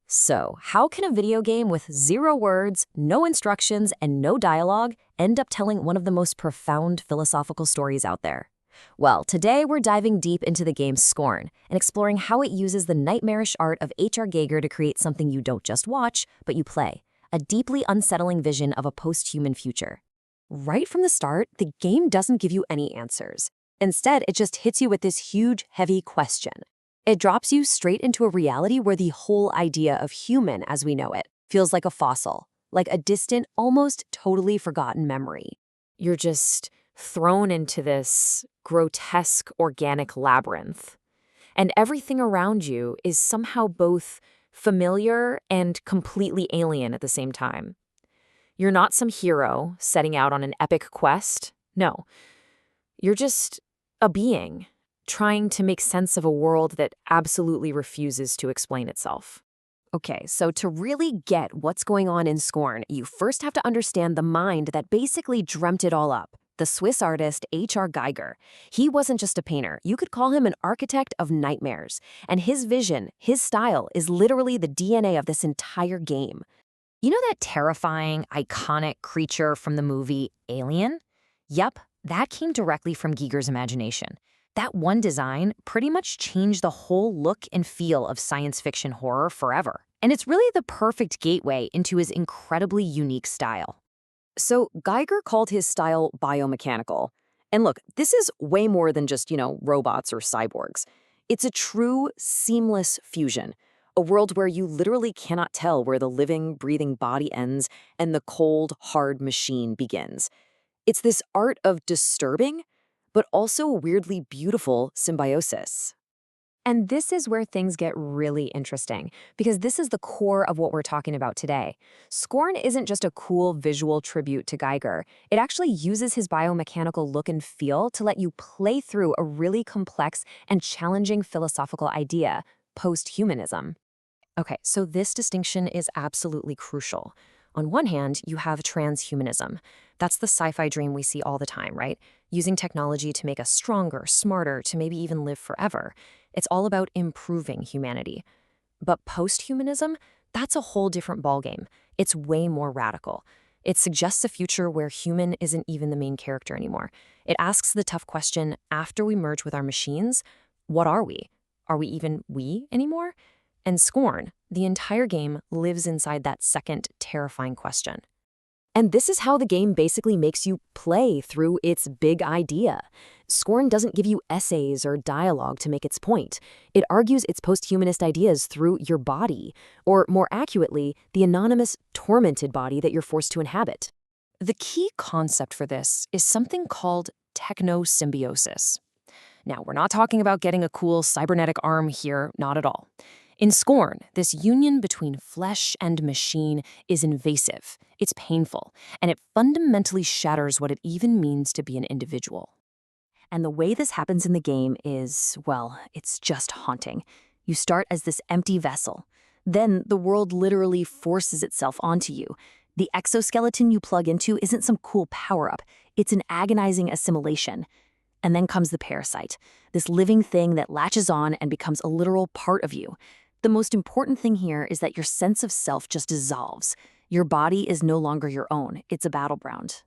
So, how can a video game with 0 words, no instructions, and no dialogue end up telling one of the most profound philosophical stories out there? Well, today we're diving deep into the game Scorn and exploring how it uses the nightmarish art of H.R. Giger to create something you don't just watch, but you play, a deeply unsettling vision of a post-human future. Right from the start, the game doesn't give you any answers. Instead, it just hits you with this huge, heavy question. It drops you straight into a reality where the whole idea of human as we know it feels like a fossil, like a distant, almost totally forgotten memory. You're just thrown into this grotesque organic labyrinth. And everything around you is somehow both familiar and completely alien at the same time. You're not some hero setting out on an epic quest. No, you're just a being trying to make sense of a world that absolutely refuses to explain itself. Okay, so to really get what's going on in Scorn, you first have to understand the mind that basically dreamt it all up. The Swiss artist H.R. Giger. He wasn't just a painter. You could call him an architect of nightmares. And his vision, his style, is literally the DNA of this entire game. You know that terrifying, iconic creature from the movie Alien? Yep, that came directly from Giger's imagination. That one design pretty much changed the whole look and feel of science fiction horror forever. And it's really the perfect gateway into his incredibly unique style. So Giger called his style biomechanical. And look, this is way more than just, robots or cyborgs. It's a true, seamless fusion. A world where you literally cannot tell where the living, breathing body ends and the cold, hard machine begins. It's this art of disturbing, but also weirdly beautiful symbiosis. And this is where things get really interesting, because this is the core of what we're talking about today. Scorn isn't just a cool visual tribute to Giger. It actually uses his biomechanical look and feel to let you play through a really complex and challenging philosophical idea, posthumanism. Okay, so this distinction is absolutely crucial. On one hand, you have transhumanism. That's the sci-fi dream we see all the time, right? Using technology to make us stronger, smarter, to maybe even live forever. It's all about improving humanity. But posthumanism, that's a whole different ballgame. It's way more radical. It suggests a future where human isn't even the main character anymore. It asks the tough question, after we merge with our machines, what are we? Are we even we anymore? And Scorn, the entire game, lives inside that second, terrifying question. And this is how the game basically makes you play through its big idea. Scorn doesn't give you essays or dialogue to make its point. It argues its posthumanist ideas through your body, or more accurately, the anonymous, tormented body that you're forced to inhabit. The key concept for this is something called technosymbiosis. Now, we're not talking about getting a cool cybernetic arm here, not at all. In Scorn, this union between flesh and machine is invasive, it's painful, and it fundamentally shatters what it even means to be an individual. And the way this happens in the game is, well, it's just haunting. You start as this empty vessel. Then the world literally forces itself onto you. The exoskeleton you plug into isn't some cool power-up. It's an agonizing assimilation. And then comes the parasite, this living thing that latches on and becomes a literal part of you. The most important thing here is that your sense of self just dissolves. Your body is no longer your own. It's a battleground.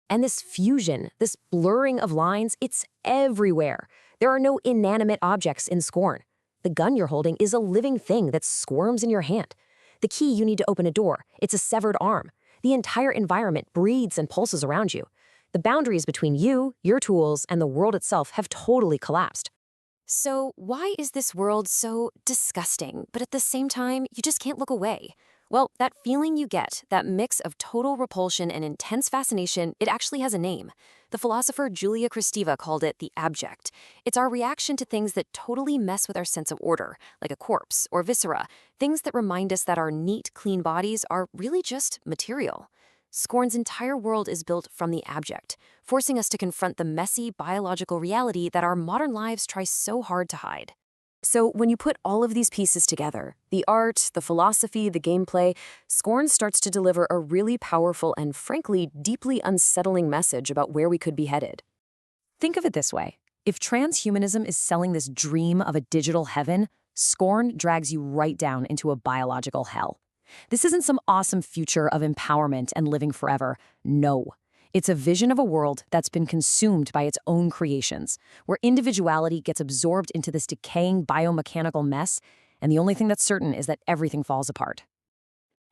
And this fusion, this blurring of lines, it's everywhere. There are no inanimate objects in Scorn. The gun you're holding is a living thing that squirms in your hand. The key you need to open a door, it's a severed arm. The entire environment breathes and pulses around you. The boundaries between you, your tools, and the world itself have totally collapsed. So why is this world so disgusting, but at the same time, you just can't look away? Well, that feeling you get, that mix of total repulsion and intense fascination, it actually has a name. The philosopher Julia Kristeva called it the abject. It's our reaction to things that totally mess with our sense of order, like a corpse or viscera, things that remind us that our neat, clean bodies are really just material. Scorn's entire world is built from the abject, forcing us to confront the messy biological reality that our modern lives try so hard to hide. So when you put all of these pieces together, the art, the philosophy, the gameplay, Scorn starts to deliver a really powerful and frankly deeply unsettling message about where we could be headed. Think of it this way. If transhumanism is selling this dream of a digital heaven, Scorn drags you right down into a biological hell. This isn't some awesome future of empowerment and living forever. No. It's a vision of a world that's been consumed by its own creations, where individuality gets absorbed into this decaying biomechanical mess, and the only thing that's certain is that everything falls apart.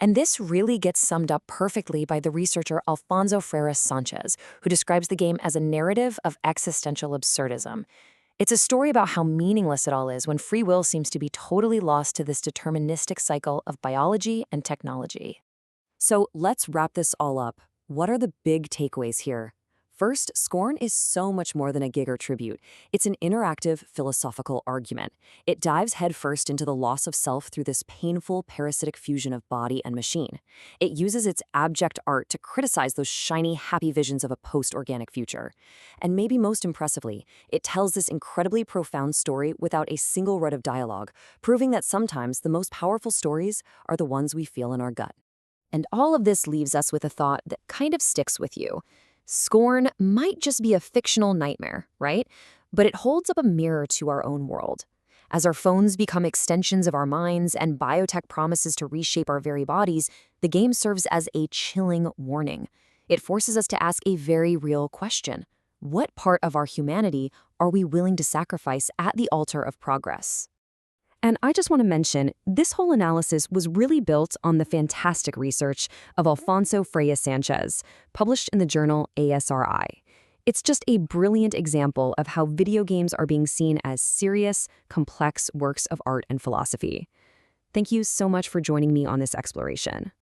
And this really gets summed up perfectly by the researcher Alfonso Freire-Sánchez, who describes the game as a narrative of existential absurdism. It's a story about how meaningless it all is when free will seems to be totally lost to this deterministic cycle of biology and technology. So let's wrap this all up. What are the big takeaways here? First, Scorn is so much more than a gig or tribute. It's an interactive, philosophical argument. It dives headfirst into the loss of self through this painful, parasitic fusion of body and machine. It uses its abject art to criticize those shiny, happy visions of a post-organic future. And maybe most impressively, it tells this incredibly profound story without a single word of dialogue, proving that sometimes the most powerful stories are the ones we feel in our gut. And all of this leaves us with a thought that kind of sticks with you. Scorn might just be a fictional nightmare, right? But it holds up a mirror to our own world. As our phones become extensions of our minds and biotech promises to reshape our very bodies, the game serves as a chilling warning. It forces us to ask a very real question. What part of our humanity are we willing to sacrifice at the altar of progress? And I just want to mention, this whole analysis was really built on the fantastic research of Alfonso Freire-Sánchez, published in the journal ASRI. It's just a brilliant example of how video games are being seen as serious, complex works of art and philosophy. Thank you so much for joining me on this exploration.